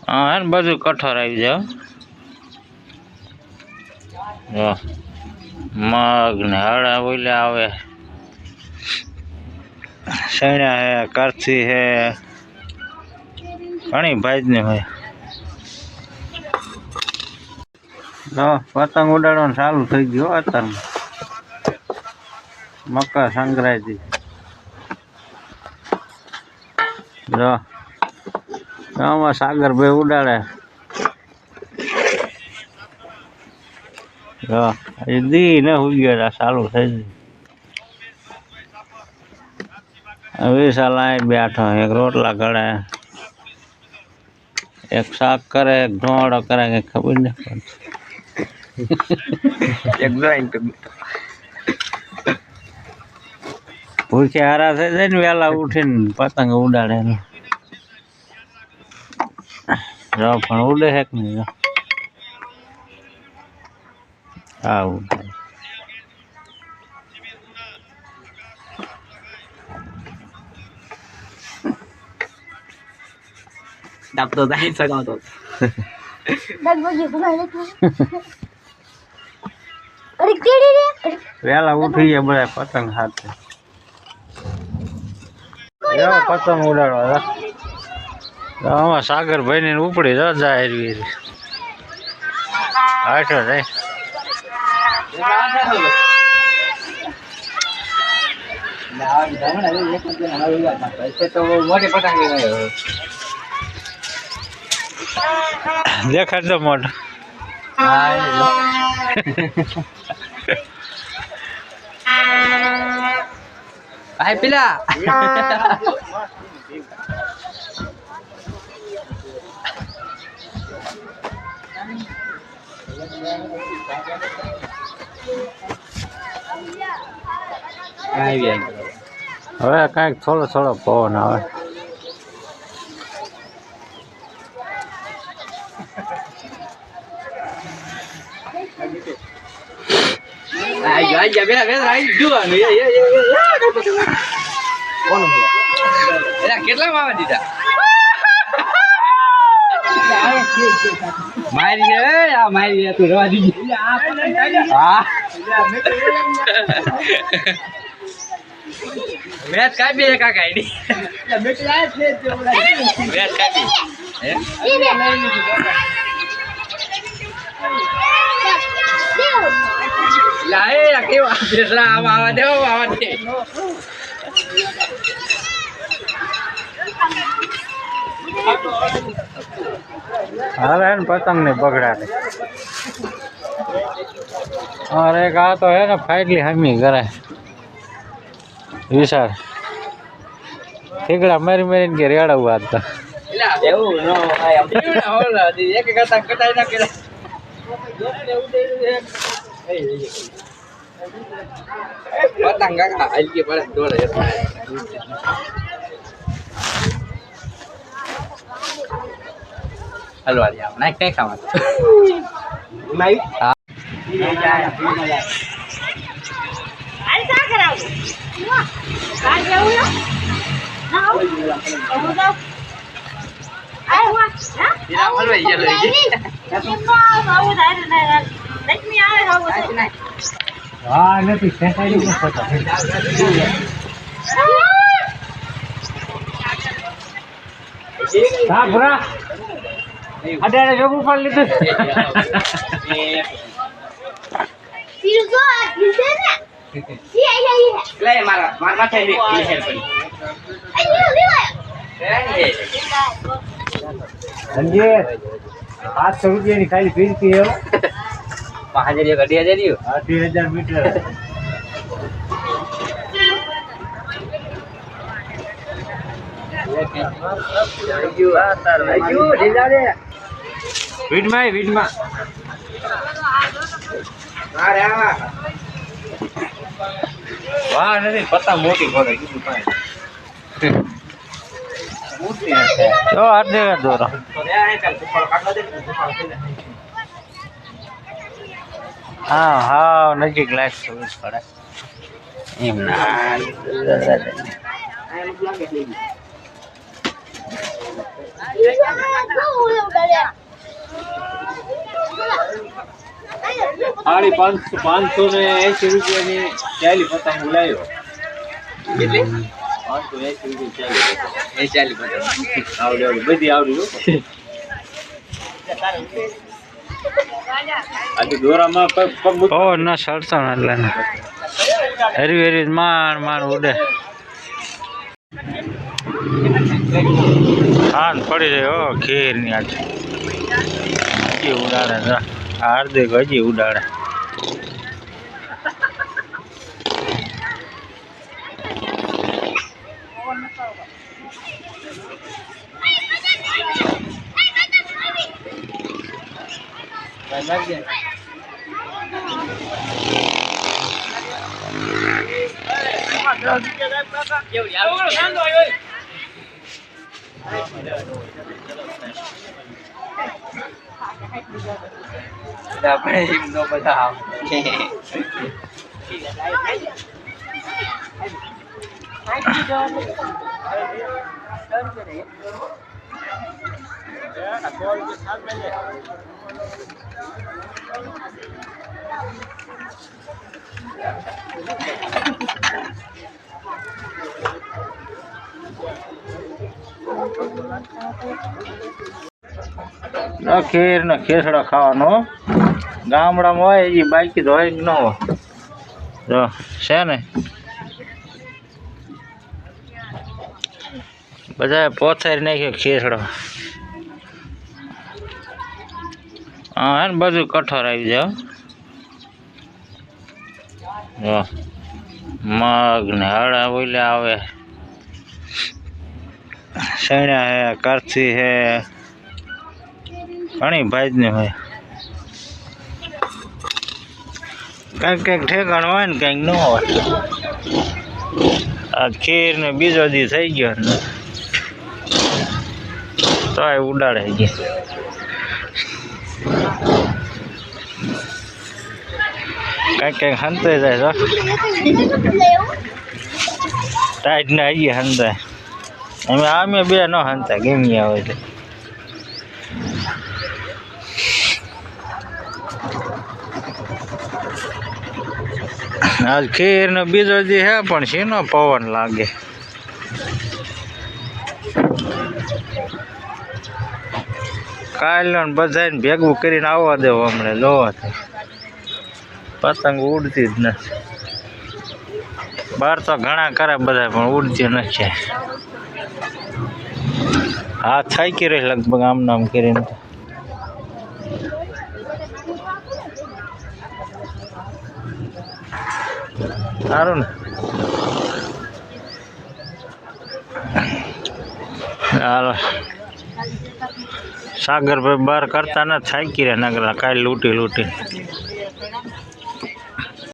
હા ને બધું કઠોર આવી જાય જો મગ ને હળા બોલ્યા આવે સૈણા હે કરછી હે ઘણી ભાઈ હોય પતંગ ઉડાડવાનું ચાલુ થઈ ગયું અત્યારમાં મકર સંક્રાંતિ જો આમાં સાગરભાઈ ઉડાડે જો દી ને ઉઈ ગયા ચાલુ થઈ ગયું વિશાલ બેઠો એક રોટલા ઘડે એક શાક કરે એક ઢોળો કરે કઈ ખબર નહીં ભૂખે હારા થઈ જાય ને વેલા ઉઠીને પતંગ ઉડાડે જો પણ ઉડે છે કે નહીં હા ઉડે દાબતો જાય સગાવતો વેલા ઉઠી ગયા બધા પતંગ સાથે પતંગ ઉડાડવા આમાં સાગરભાઈ ને ઉપડી જાય આઠો જાય મોટી પતંગ દેખાડ દો મોટો આ પેલા હવે કઈક થોડો થોડો પવન આવે કેટલા માવા દીધા મારી તું રવા દીધી મેચ કાપી કાકા આઈડી મેચ કાપી લાય કેવા જેટલા આવા દેવો આવા દે અરે પતંગ ને બગડાડે અરે આ તો હે ને ફાઈટલી હમી કરે વિશાળ ઠીકડા મારી મારીને કે રેડાવું આજ તો એવું નો એક કરતા કટાઈ ના કરે પતંગ કાકા હલકી પડે દોડે હલવાડી આવ નાખ નાખ ખાવા નાઈ હા આઈ સા કરાવ કા જેવું ના હું જાવ આય હું હા ઈરા હલવાઈ ગયો બાબુ થાય ને લક્ષ્મી આવે બાબુ હા નથી ફેંકાઈ ગયું પતંગ હા ભરા અડાડે જોગું પણ લીધું તીરજો આ કિસે ને સી આઈ આઈ લે મારા માથે લે હેલ્પ કરી આઈ લીવાય સંજય 700 રૂપિયાની ખાલી ફીસ કે 5000 2000 મીટર વીડમાં વાહ નથી પત્તા મોટી પડે કીધું કાંઈ જો આજે દોરો હા હા નજીક લાઈટ સર્વિસ પડે એમ ના સાડી 580 રૂપિયાની ચાલી પતંગ લાવ્યો. કેટલી? 580 રૂપિયા ચાલી પતંગ. આવડી બધી આવડી. આજે દોરામાં પગ ઓ ના સડતા એટલે હરી હરી માર ઉડે. ખાન પડી રહ્યો ખીર ની આજે હજી ઉડાડે. હાર્દિક હજી ઉડાડે. આપણે નો બધા ખીર ને ખેસડા ખાવાનો. ગામડામાં હોય એ બાકી તો હોય જ ન હોય. જો છે ને બધા પોથારી નાખ્યો ખેસડો. હા હે ને બધું કઠોર આવી જાય. જો મગ ને હળા બોલે આવે. સૈણા હે, કરથી હે, ઘણી ભાજની હોય. કંઈક કંઈક ઠેકાણ હોય ને કંઈક ન હોય. આ ખીર ને બીજો દી થઈ ગયો ને તોય ઉડાડે ગઈ. કંઈક કંઈક હંતાઈ જાય તો ટાઈટ ને આવીએ હંતાય. અમે બે ન હંતા ગમી આવે એટલે. આજ ખીર ને બીજો દી હે પણ શીનો પવન લાગે. કાલ બધાને ભેગું કરીને આવવા દેવો હમણાં જોવા. પતંગ ઉડતી જ નથી. બહાર તો ઘણા કરે બધા પણ ઉડતી નથી. હા થાકી રહી લગભગ આમ નામ કરીને. સારું ને હાલો. સાગરભાઈ બહાર કરતા ને થાકી રહ્યા નગર કાલ લૂંટી.